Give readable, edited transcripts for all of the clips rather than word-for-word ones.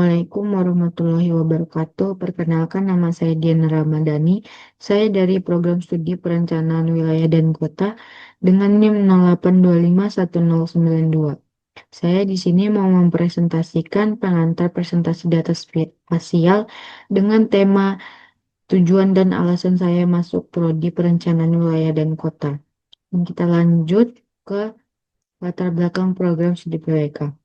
Assalamualaikum warahmatullahi wabarakatuh. Perkenalkan, nama saya Diana Ramadhani. Saya dari Program Studi Perencanaan Wilayah dan Kota dengan NIM 08251092. Saya di sini mau mempresentasikan pengantar presentasi data spasial dengan tema tujuan dan alasan saya masuk Prodi Perencanaan Wilayah dan Kota. Dan kita lanjut ke latar belakang program studi PWK.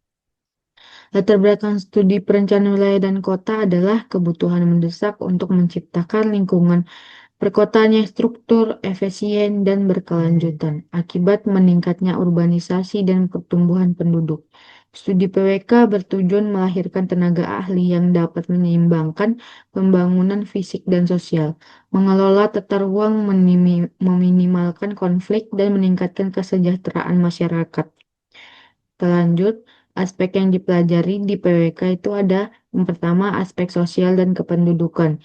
Latar belakang studi perencanaan wilayah dan kota adalah kebutuhan mendesak untuk menciptakan lingkungan perkotaan yang struktur, efisien, dan berkelanjutan akibat meningkatnya urbanisasi dan pertumbuhan penduduk. Studi PWK bertujuan melahirkan tenaga ahli yang dapat menyeimbangkan pembangunan fisik dan sosial, mengelola tata ruang, meminimalkan konflik, dan meningkatkan kesejahteraan masyarakat. Lanjut, aspek yang dipelajari di PWK itu ada yang pertama aspek sosial dan kependudukan.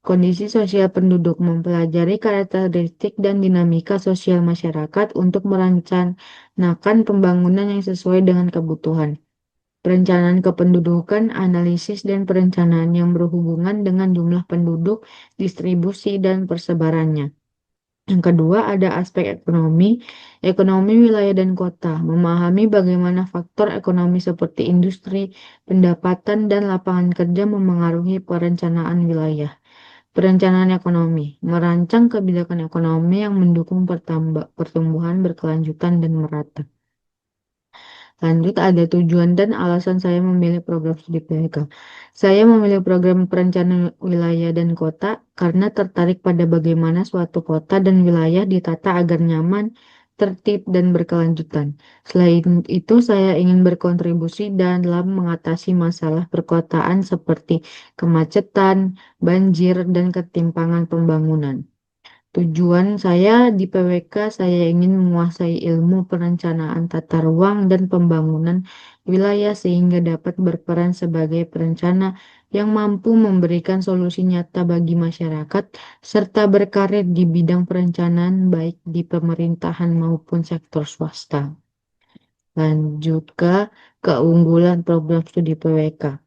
Kondisi sosial penduduk mempelajari karakteristik dan dinamika sosial masyarakat untuk merencanakan pembangunan yang sesuai dengan kebutuhan. Perencanaan kependudukan, analisis dan perencanaan yang berhubungan dengan jumlah penduduk, distribusi, dan persebarannya. Yang kedua ada aspek ekonomi wilayah dan kota, memahami bagaimana faktor ekonomi seperti industri, pendapatan, dan lapangan kerja memengaruhi perencanaan wilayah. Perencanaan ekonomi, merancang kebijakan ekonomi yang mendukung pertumbuhan berkelanjutan dan merata. Lanjut, ada tujuan dan alasan saya memilih program studi PWK. Saya memilih program perencanaan wilayah dan kota karena tertarik pada bagaimana suatu kota dan wilayah ditata agar nyaman, tertib, dan berkelanjutan. Selain itu, saya ingin berkontribusi dalam mengatasi masalah perkotaan seperti kemacetan, banjir, dan ketimpangan pembangunan. Tujuan saya di PWK, saya ingin menguasai ilmu perencanaan tata ruang dan pembangunan wilayah sehingga dapat berperan sebagai perencana yang mampu memberikan solusi nyata bagi masyarakat serta berkarir di bidang perencanaan baik di pemerintahan maupun sektor swasta. Lanjut ke keunggulan program studi PWK.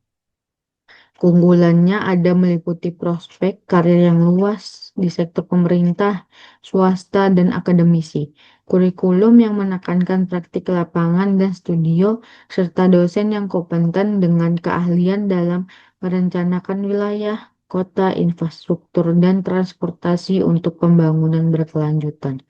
Keunggulannya ada meliputi prospek karir yang luas di sektor pemerintah, swasta, dan akademisi. Kurikulum yang menekankan praktik lapangan dan studio, serta dosen yang kompeten dengan keahlian dalam merencanakan wilayah, kota, infrastruktur, dan transportasi untuk pembangunan berkelanjutan.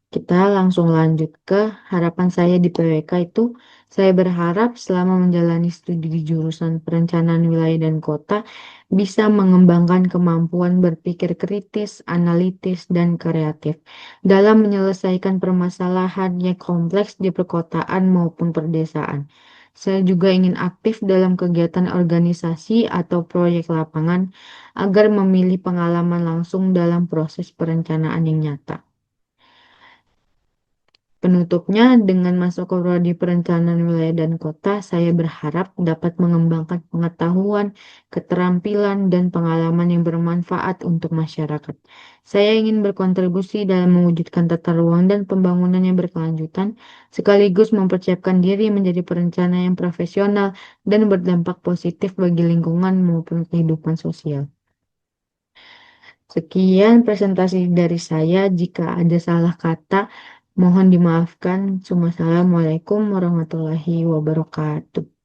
Kita langsung lanjut ke harapan saya di PWK itu. Saya berharap selama menjalani studi di jurusan perencanaan wilayah dan kota bisa mengembangkan kemampuan berpikir kritis, analitis, dan kreatif dalam menyelesaikan permasalahan yang kompleks di perkotaan maupun perdesaan. Saya juga ingin aktif dalam kegiatan organisasi atau proyek lapangan agar memilih pengalaman langsung dalam proses perencanaan yang nyata. Penutupnya, dengan masuk ke prodi perencanaan wilayah dan kota, saya berharap dapat mengembangkan pengetahuan, keterampilan, dan pengalaman yang bermanfaat untuk masyarakat. Saya ingin berkontribusi dalam mewujudkan tata ruang dan pembangunan yang berkelanjutan, sekaligus mempersiapkan diri menjadi perencana yang profesional dan berdampak positif bagi lingkungan maupun kehidupan sosial. Sekian presentasi dari saya. Jika ada salah kata, mohon dimaafkan. Assalamualaikum warahmatullahi wabarakatuh.